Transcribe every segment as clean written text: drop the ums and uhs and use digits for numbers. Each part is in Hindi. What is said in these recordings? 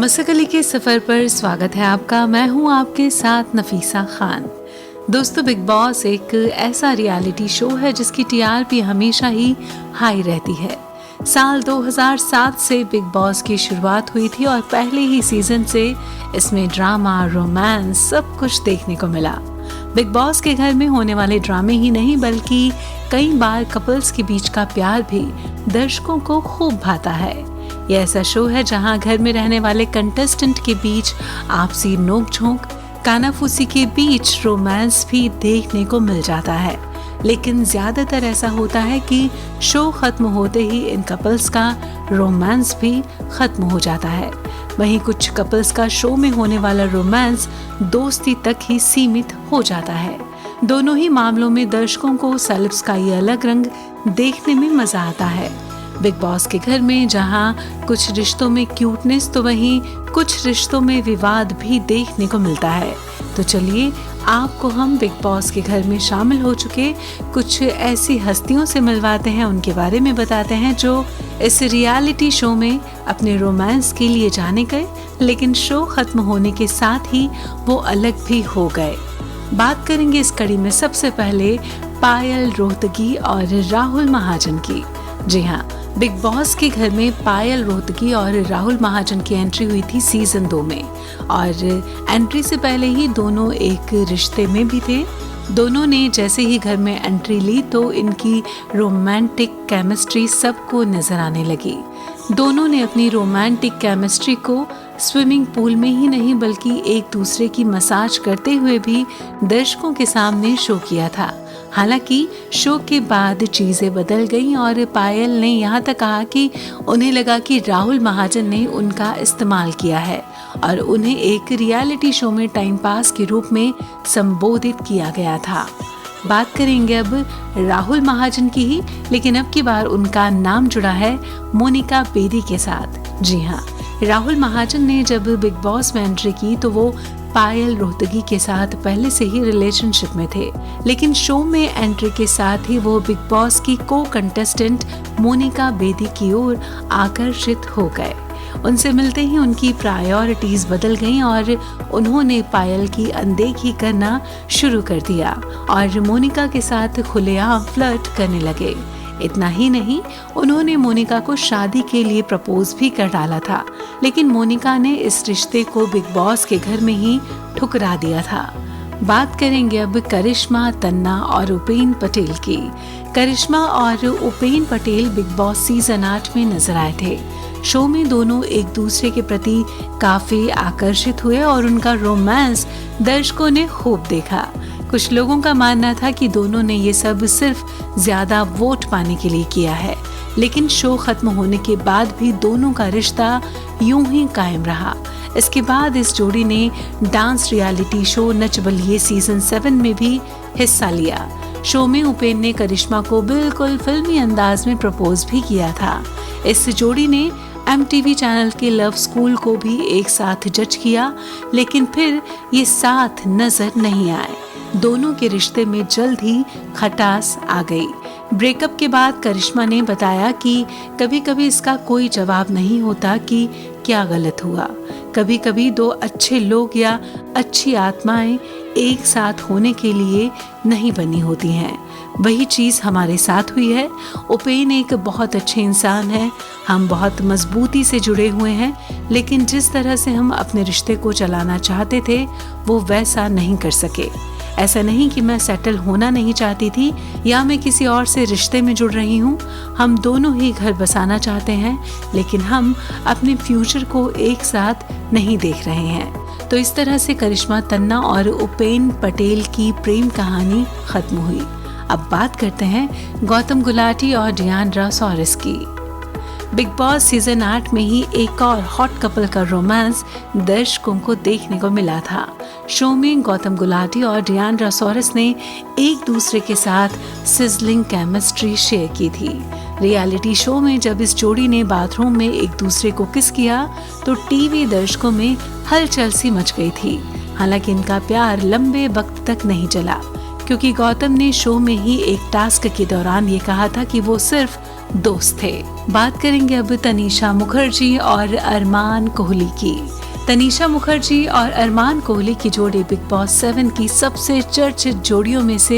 मसकली के सफर पर स्वागत है आपका। मैं हूं आपके साथ नफीसा खान। दोस्तों, बिग बॉस एक ऐसा रियलिटी शो है जिसकी टीआरपी हमेशा ही हाई रहती है। साल 2007 से बिग बॉस की शुरुआत हुई थी और पहले ही सीजन से इसमें ड्रामा, रोमांस सब कुछ देखने को मिला। बिग बॉस के घर में होने वाले ड्रामे ही नहीं बल्कि कई बार कपल्स के बीच का प्यार भी दर्शकों को खूब भाता है। यह ऐसा शो है जहां घर में रहने वाले कंटेस्टेंट के बीच आपसी नोक-झोंक, कानाफूसी के बीच रोमांस भी देखने को मिल जाता है। लेकिन ज्यादातर ऐसा होता है कि शो खत्म होते ही इन कपल्स का रोमांस भी खत्म हो जाता है। वहीं कुछ कपल्स का शो में होने वाला रोमांस दोस्ती तक ही सीमित हो जाता है। दोनों ही मामलों में दर्शकों को सेलेब्स का ये अलग रंग देखने में मजा आता है। बिग बॉस के घर में जहां कुछ रिश्तों में क्यूटनेस तो वहीं कुछ रिश्तों में विवाद भी देखने को मिलता है। तो चलिए आपको हम बिग बॉस के घर में शामिल हो चुके कुछ ऐसी हस्तियों से मिलवाते हैं, उनके बारे में बताते हैं जो इस रियलिटी शो में अपने रोमांस के लिए जाने गए, लेकिन शो खत्म होने के साथ ही वो अलग भी हो गए। बात करेंगे इस कड़ी में सबसे पहले पायल रोहतगी और राहुल महाजन की। जी हाँ, बिग बॉस के घर में पायल रोहतगी और राहुल महाजन की एंट्री हुई थी सीजन 2 में और एंट्री से पहले ही दोनों एक रिश्ते में भी थे। दोनों ने जैसे ही घर में एंट्री ली तो इनकी रोमांटिक केमिस्ट्री सबको नजर आने लगी। दोनों ने अपनी रोमांटिक केमिस्ट्री को स्विमिंग पूल में ही नहीं बल्कि एक दूसरे की मसाज करते हुए भी दर्शकों के सामने शो किया था। हालांकि शो के बाद चीजें बदल गईं और पायल ने यहाँ तक कहा कि उन्हें लगा कि राहुल महाजन ने उनका इस्तेमाल किया है और उन्हें एक रियलिटी शो में टाइम पास के रूप में संबोधित किया गया था। बात करेंगे अब राहुल महाजन की ही, लेकिन अब की बार उनका नाम जुड़ा है मोनिका बेदी के साथ। जी हाँ, राहुल महाजन ने जब बिग बॉस में एंट्री की तो वो पायल रोहतगी के साथ पहले से ही रिलेशनशिप में थे, लेकिन शो में एंट्री के साथ ही वो बिग बॉस की को कंटेस्टेंट मोनिका बेदी की ओर आकर्षित हो गए। उनसे मिलते ही उनकी प्रायोरिटीज बदल गईं और उन्होंने पायल की अनदेखी करना शुरू कर दिया और मोनिका के साथ खुलेआम फ्लर्ट करने लगे। इतना ही नहीं, उन्होंने मोनिका को शादी के लिए प्रपोज भी कर डाला था, लेकिन मोनिका ने इस रिश्ते को बिग बॉस के घर में ही ठुकरा दिया था। बात करेंगे अब करिश्मा तन्ना और उपेन पटेल की। करिश्मा और Upen Patel big boss season 8 में नजर आए थे। शो में दोनों एक दूसरे के प्रति काफी आकर्षित हुए और उनका रोमांस दर्शकों ने खूब देखा। कुछ लोगों का मानना था कि दोनों ने ये सब सिर्फ ज्यादा वोट पाने के लिए किया है, लेकिन शो खत्म होने के बाद भी दोनों का रिश्ता यूं ही कायम रहा। इसके बाद इस जोड़ी ने dance reality show Nach Baliye season 7 में भी हिस्सा लिया। शो में उपेन ने करिश्मा को बिल्कुल फिल्मी अंदाज में प्रपोज भी किया था। इस जोड़ी ने MTV चैनल के लव स्कूल को भी एक साथ जज किया, लेकिन फिर ये साथ नजर नहीं आए। दोनों के रिश्ते में जल्द ही खटास आ गई। ब्रेकअप के बाद करिश्मा ने बताया कि कभी कभी इसका कोई जवाब नहीं होता कि क्या गलत हुआ। कभी कभी दो अच्छे लोग या अच्छी आत्माएं एक साथ होने के लिए नहीं बनी होती हैं। वही चीज हमारे साथ हुई है। उपेन एक बहुत अच्छे इंसान है, हम बहुत मजबूती से जुड़े हुए हैं, लेकिन जिस तरह से हम अपने रिश्ते को चलाना चाहते थे वो वैसा नहीं कर सके। ऐसा नहीं कि मैं सेटल होना नहीं चाहती थी या मैं किसी और से रिश्ते में जुड़ रही हूँ। हम दोनों ही घर बसाना चाहते हैं, लेकिन हम अपने फ्यूचर को एक साथ नहीं देख रहे हैं। तो इस तरह से करिश्मा तन्ना और उपेन पटेल की प्रेम कहानी खत्म हुई। अब बात करते हैं गौतम गुलाटी और डियान्ड्रा सॉरेस की। बिग बॉस सीजन 8 में ही एक और हॉट कपल का रोमांस दर्शकों को देखने को मिला था। शो में गौतम गुलाटी और डियान्ड्रा सॉरेस ने एक दूसरे के साथ सिजलिंग केमिस्ट्री शेयर की थी। रियलिटी शो में जब इस जोड़ी ने बाथरूम में एक दूसरे को किस किया तो टीवी दर्शकों में हलचल सी मच गई थी। हालांकि इनका प्यार लंबे वक्त तक नहीं चला, क्योंकि गौतम ने शो में ही एक टास्क के दौरान ये कहा था कि वो सिर्फ दोस्त थे। बात करेंगे अब तनीषा मुखर्जी और अरमान कोहली की। तनीषा मुखर्जी और अरमान कोहली की जोड़ी बिग बॉस 7 की सबसे चर्चित जोड़ियों में से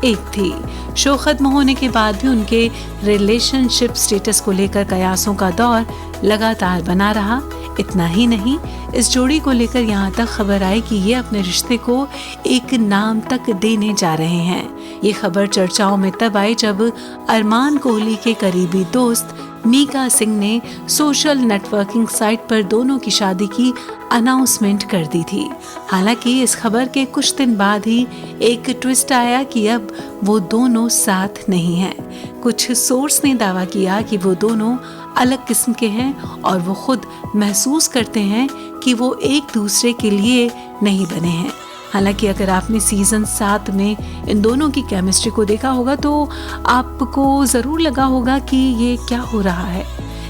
एक थी। शो खत्म होने के बाद भी उनके रिलेशनशिप स्टेटस को लेकर कयासों का दौर लगातार बना रहा। इतना ही नहीं, इस जोड़ी को लेकर यहाँ तक खबर आई कि ये अपने रिश्ते को एक नाम तक देने जा रहे हैं। ये खबर चर्चाओं में तब आई जब अरमान कोहली के करीबी दोस्त मीका सिंह ने सोशल नेटवर्किंग साइट पर दोनों की शादी की अनाउंसमेंट कर दी थी। हालांकि इस खबर के कुछ दिन बाद ही एक ट्विस्ट आया कि अब वो दोनों साथ नहीं हैं। कुछ सोर्स ने दावा किया कि वो दोनों अलग किस्म के हैं और वो खुद महसूस करते हैं कि वो एक दूसरे के लिए नहीं बने हैं। हालांकि अगर आपने सीजन 7 में इन दोनों की केमिस्ट्री को देखा होगा तो आपको ज़रूर लगा होगा कि ये क्या हो रहा है।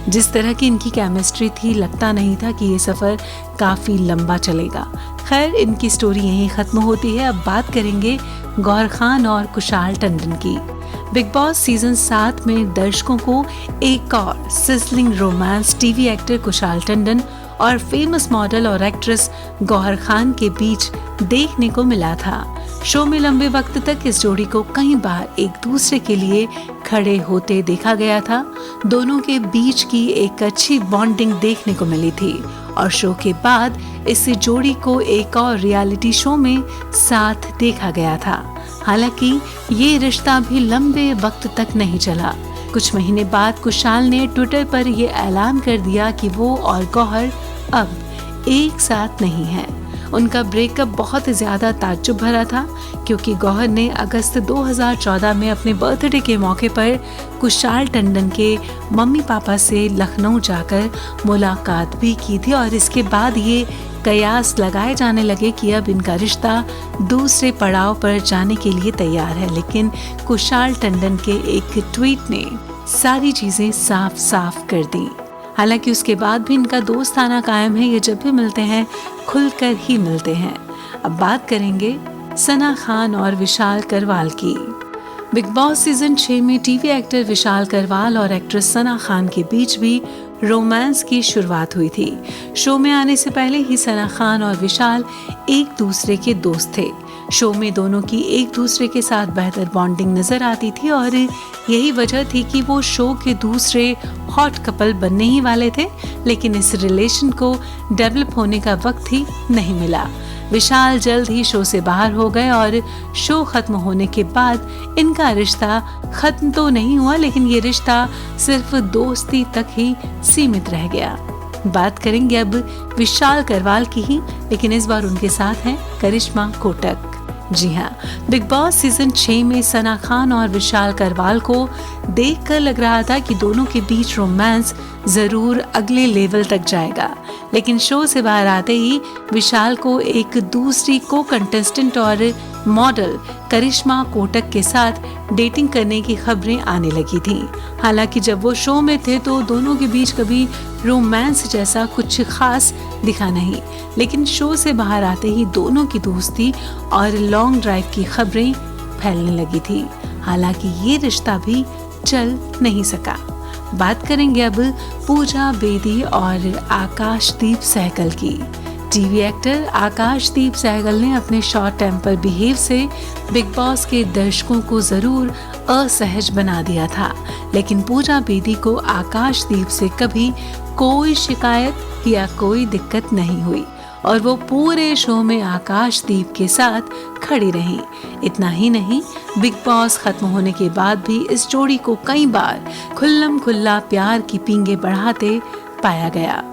जिस तरह की इनकी केमिस्ट्री थी, लगता नहीं था कि ये सफ़र काफ़ी लंबा चलेगा। खैर, इनकी स्टोरी यहीं ख़त्म होती है। अब बात करेंगे गौहर खान और कुशाल टंडन की। बिग बॉस सीजन 7 में दर्शकों को एक और sizzling romance TV actor Kushal Tandon और फेमस मॉडल और एक्ट्रेस गौहर खान के बीच देखने को मिला था। शो में लंबे वक्त तक इस जोड़ी को कई बार एक दूसरे के लिए खड़े होते देखा गया था। दोनों के बीच की एक अच्छी बॉन्डिंग देखने को मिली थी और शो के बाद इस जोड़ी को एक और रियलिटी शो में साथ देखा गया था। हालांकि ये रिश्ता भी लंबे वक्त तक नहीं चला। कुछ महीने बाद कुशाल ने ट्विटर पर यह ऐलान कर दिया कि वो और गौहर अब एक साथ नहीं है। उनका ब्रेकअप बहुत ज्यादा ताज्जुब भरा था क्योंकि गौहर ने अगस्त 2014 में अपने बर्थडे के मौके पर कुशाल टंडन के मम्मी पापा से लखनऊ जाकर मुलाकात भी की थी और इसके बाद ये कयास लगाए जाने लगे कि अब इनका रिश्ता दूसरे पड़ाव पर जाने के लिए तैयार है। लेकिन कुशाल टंडन के एक ट्वीट ने सारी चीजें साफ साफ कर दी। हालांकि उसके बाद भी इनका दोस्ताना कायम है। ये जब भी मिलते हैं खुलकर ही मिलते हैं। अब बात करेंगे सना खान और विशाल करवाल की। बिग बॉस सीजन 6 में टीवी एक्टर विशाल करवाल और एक्ट्रेस सना खान के बीच भी रोमांस की शुरुआत हुई थी। शो में आने से पहले ही सना खान और विशाल एक दूसरे के दोस्त थे। शो में दोनों की एक दूसरे के साथ बेहतर बॉन्डिंग नजर आती थी और यही वजह थी कि वो शो के दूसरे हॉट कपल बनने ही वाले थे। लेकिन इस रिलेशन को डेवलप होने का वक्त ही नहीं मिला। विशाल जल्द ही शो से बाहर हो गए और शो खत्म होने के बाद इनका रिश्ता खत्म तो नहीं हुआ, लेकिन ये रिश्ता सिर्फ दोस्ती तक ही सीमित रह गया। बात करेंगे अब विशाल करवाल की ही, लेकिन इस बार उनके साथ हैं करिश्मा कोटक। जी हाँ, बिग बॉस सीजन 6 में सना खान और विशाल करवाल को देखकर लग रहा था कि दोनों के बीच रोमांस जरूर अगले लेवल तक जाएगा। लेकिन शो से बाहर आते ही विशाल को एक दूसरी को कंटेस्टेंट और मॉडल करिश्मा कोटक के साथ डेटिंग करने की खबरें आने लगी थी। हालांकि जब वो शो में थे तो दोनों के बीच कभी रोमांस जैसा कुछ खास दिखा नहीं, लेकिन शो से बाहर आते ही दोनों की दोस्ती और लॉन्ग ड्राइव की खबरें फैलने लगी थी। हालांकि ये रिश्ता भी चल नहीं सका। बात करेंगे अब पूजा बेदी और आकाशदीप सहगल की। टीवी एक्टर आकाशदीप सहगल ने अपने शॉर्ट टेम्पर बिहेव से बिग बॉस के दर्शकों को जरूर असहज बना दिया था, लेकिन पूजा बेदी को आकाशदीप से कभी कोई शिकायत या कोई दिक्कत नहीं हुई और वो पूरे शो में आकाशदीप के साथ खड़ी रहीं। इतना ही नहीं, बिग बॉस खत्म होने के बाद भी इस जोड़ी को कई बार खुल्लम खुल्ला प्यार की पींगे बढ़ाते पाया गया।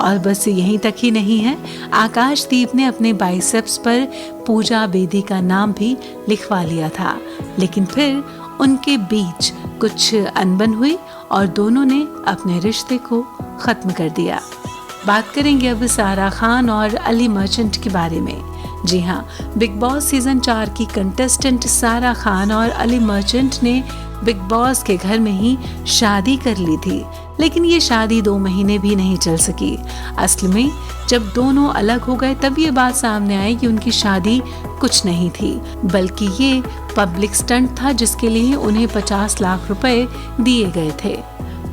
और बस यहीं तक ही नहीं है, आकाशदीप ने अपने बाइसेप्स पर पूजा बेदी का नाम भी लिखवा लिया था, लेकिन फिर उनके बीच कुछ अनबन हुई और दोनों ने अपने रिश्ते को खत्म कर दिया। बात करेंगे अब सारा खान और अली मर्चेंट के बारे में। जी हाँ, बिग बॉस सीजन 4 की कंटेस्टेंट सारा खान और अली मर्चेंट ने बिग बॉस के घर में ही शादी कर ली थी, लेकिन ये शादी 2 महीने भी नहीं चल सकी। असल में जब दोनों अलग हो गए तब ये बात सामने आई कि उनकी शादी कुछ नहीं थी, बल्कि ये पब्लिक स्टंट था जिसके लिए उन्हें 50 लाख रुपए दिए गए थे।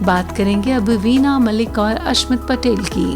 बात करेंगे अब वीना मलिक और अशमित पटेल की।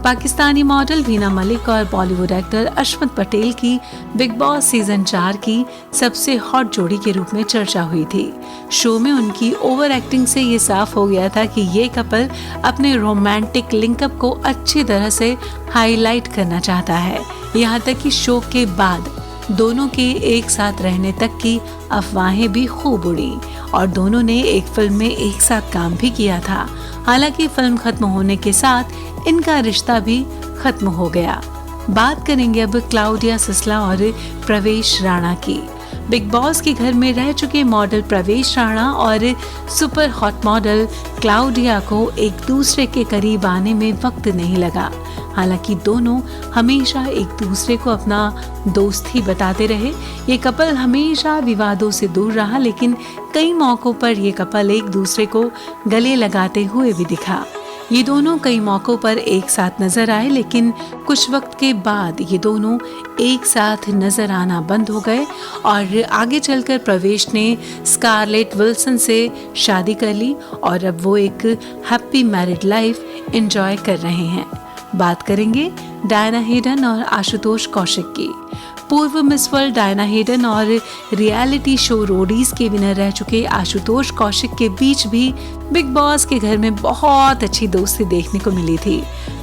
पाकिस्तानी मॉडल वीना मलिक और बॉलीवुड एक्टर अशमित पटेल की बिग बॉस सीजन 4 की सबसे हॉट जोड़ी के रूप में चर्चा हुई थी। शो में उनकी ओवर एक्टिंग से ये साफ हो गया था कि ये कपल अपने रोमांटिक लिंकअप को अच्छी तरह से हाईलाइट करना चाहता है। यहाँ तक कि शो के बाद दोनों के एक साथ रहने तक की अफवाहें भी खूब उड़ी और दोनों ने एक फिल्म में एक साथ काम भी किया था। हालांकि फिल्म खत्म होने के साथ इनका रिश्ता भी खत्म हो गया। बात करेंगे अब क्लाउडिया सिसला और प्रवेश राणा की। बिग बॉस के घर में रह चुके मॉडल प्रवेश राणा और सुपर हॉट मॉडल क्लाउडिया को एक दूसरे के करीब आने में वक्त नहीं लगा। हालांकि दोनों हमेशा एक दूसरे को अपना दोस्त ही बताते रहे। ये कपल हमेशा विवादों से दूर रहा, लेकिन कई मौकों पर ये कपल एक दूसरे को गले लगाते हुए भी दिखा। ये दोनों कई मौकों पर एक साथ नजर आए, लेकिन कुछ वक्त के बाद ये दोनों एक साथ नजर आना बंद हो गए और आगे चलकर प्रवेश ने स्कारलेट विल्सन से शादी कर ली और अब वो एक हैप्पी मैरिड लाइफ एंजॉय कर रहे हैं। बात करेंगे डायना हेडन और आशुतोष कौशिक की। पूर्व मिस वर्ल्ड डायना हेडन और रियलिटी शो रोडीज के विनर रह चुके आशुतोष कौशिक के बीच भी बिग बॉस के घर में बहुत अच्छी दोस्ती देखने को मिली थी।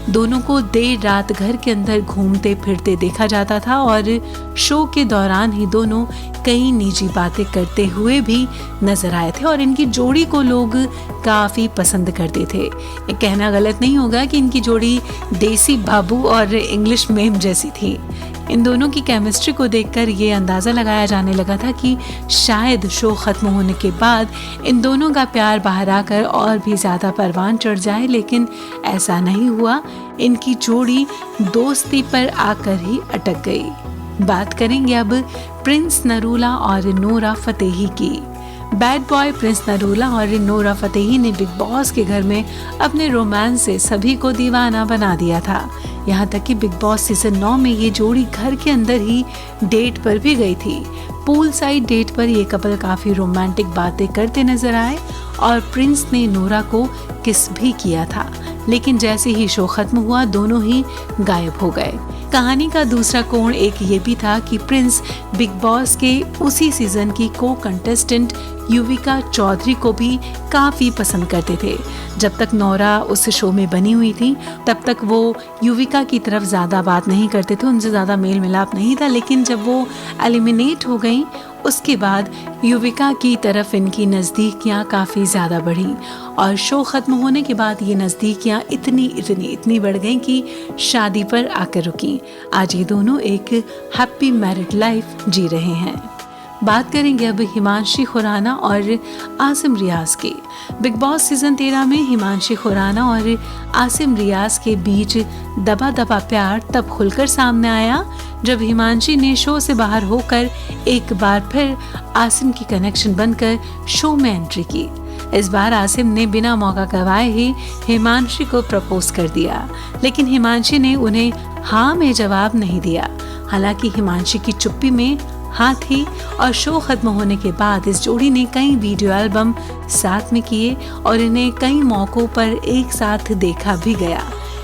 दोनों को देर रात घर के अंदर घूमते फिरते देखा जाता था और शो के दौरान ही दोनों कई निजी बातें करते हुए भी नजर आए थे और इनकी जोड़ी को लोग काफी पसंद करते थे। ये कहना गलत नहीं होगा कि इनकी जोड़ी देसी बाबू और इंग्लिश मेम जैसी थी। इन दोनों की केमिस्ट्री को देखकर ये अंदाजा लगाया जाने लगा था कि शायद शो खत्म होने के बाद इन दोनों का प्यार बाहर आकर और भी ज्यादा परवान चढ़ जाए, लेकिन ऐसा नहीं हुआ। इनकी जोड़ी दोस्ती पर आकर ही अटक गई। बात करेंगे अब प्रिंस नरूला और नोरा फतेही की। बैड बॉय प्रिंस नरूला और नोरा फतेही ने बिग बॉस के घर में अपने रोमांस से सभी को दीवाना बना दिया था। यहाँ तक कि बिग बॉस सीजन 9 में ये जोड़ी घर के अंदर ही डेट पर भी गई थी। पूल साइड डेट पर ये कपल काफी रोमांटिक बातें करते नजर आए और प्रिंस ने नोरा को किस भी किया था, लेकिन जैसे ही शो खत्म हुआ दोनों ही गायब हो गए। कहानी का दूसरा कोण एक ये भी था कि प्रिंस बिग बॉस के उसी सीजन की को कंटेस्टेंट युविका चौधरी को भी काफी पसंद करते थे। जब तक नोरा उस शो में बनी हुई थी तब तक वो युविका की तरफ ज्यादा बात नहीं करते थे, उनसे ज्यादा मेल मिलाप नहीं था, लेकिन जब वो एलिमिनेट हो गई उसके बाद युविका की तरफ इनकी नज़दीकियाँ काफ़ी ज़्यादा बढ़ी और शो ख़त्म होने के बाद ये नज़दीकियाँ इतनी बढ़ गईं कि शादी पर आकर रुकी। आज ये दोनों एक हैप्पी मैरिड लाइफ जी रहे हैं। बात करेंगे अब हिमांशी खुराना और आसिम रियाज की। बिग बॉस सीजन 13 में हिमांशी खुराना और आसिम रियाज के बीच दबा दबा प्यार तब खुलकर सामने आया जब हिमांशी ने शो से बाहर होकर एक बार फिर आसिम की कनेक्शन बनकर शो में एंट्री की। इस बार आसिम ने बिना मौका गंवाए ही हिमांशी को प्रपोज कर दिया, लेकिन हिमांशी ने उन्हें हाँ में जवाब नहीं दिया। हालांकि हिमांशी की चुप्पी में हाँ थी और शो खत्म होने के बाद इस जोड़ी ने कई वीडियो एल्बम साथ में किए और इन्हें कई मौकों पर एक साथ देखा भी गया।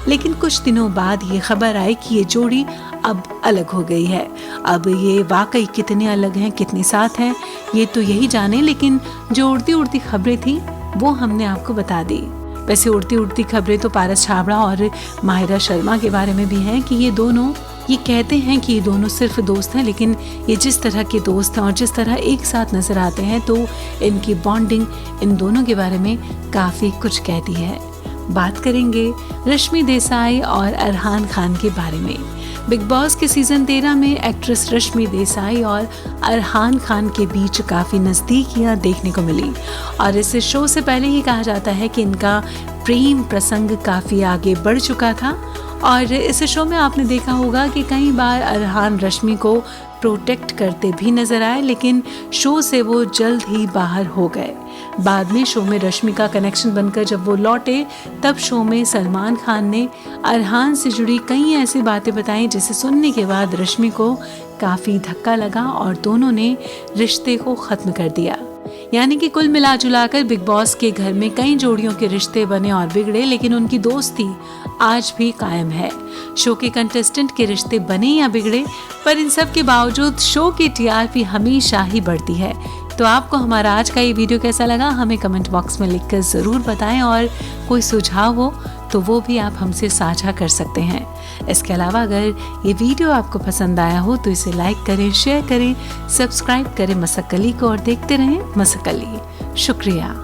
लेकिन कुछ दिनों बाद ये खबर आई कि ये जोड़ी अब अलग हो गई है। अब ये वाकई कितने अलग हैं, कितने साथ हैं, ये तो यही जाने, लेकिन जो उड़ती उड़ती खबरें थी वो हमने आपको बता दी। वैसे उड़ती उड़ती खबरें तो पारस छाबड़ा और माहिरा शर्मा के बारे में भी हैं कि ये कहते हैं कि ये दोनों सिर्फ दोस्त हैं, लेकिन ये जिस तरह के दोस्त हैं और जिस तरह एक साथ नजर आते हैं तो इनकी बॉन्डिंग इन दोनों के बारे में काफ़ी कुछ कहती है। बात करेंगे रश्मि देसाई और अरहान खान के बारे में। बिग बॉस के सीजन 13 में एक्ट्रेस रश्मि देसाई और अरहान खान के बीच काफ़ी नज़दीकियाँ देखने को मिली और इस शो से पहले ही कहा जाता है कि इनका प्रेम प्रसंग काफ़ी आगे बढ़ चुका था। और इस शो में आपने देखा होगा कि कई बार अरहान रश्मि को प्रोटेक्ट करते भी नजर आए, लेकिन शो से वो जल्द ही बाहर हो गए। बाद में शो में रश्मि का कनेक्शन बनकर जब वो लौटे तब शो में सलमान खान ने अरहान से जुड़ी कई ऐसी बातें बताई जिसे सुनने के बाद रश्मि को काफ़ी धक्का लगा और दोनों ने रिश्ते को ख़त्म कर दिया। यानी कि कुल मिला जुलाकर बिग बॉस के घर में कई जोड़ियों के रिश्ते बने और बिगड़े, लेकिन उनकी दोस्ती आज भी कायम है। शो के कंटेस्टेंट के रिश्ते बने या बिगड़े, पर इन सब के बावजूद शो की टीआरपी हमेशा ही बढ़ती है। तो आपको हमारा आज का ये वीडियो कैसा लगा हमें कमेंट बॉक्स में लिखकर ज़रूर बताएं, और कोई सुझाव हो तो वो भी आप हमसे साझा कर सकते हैं। इसके अलावा अगर ये वीडियो आपको पसंद आया हो तो इसे लाइक करें, शेयर करें, सब्सक्राइब करें मसक्कली को और देखते रहें मसक्कली। शुक्रिया।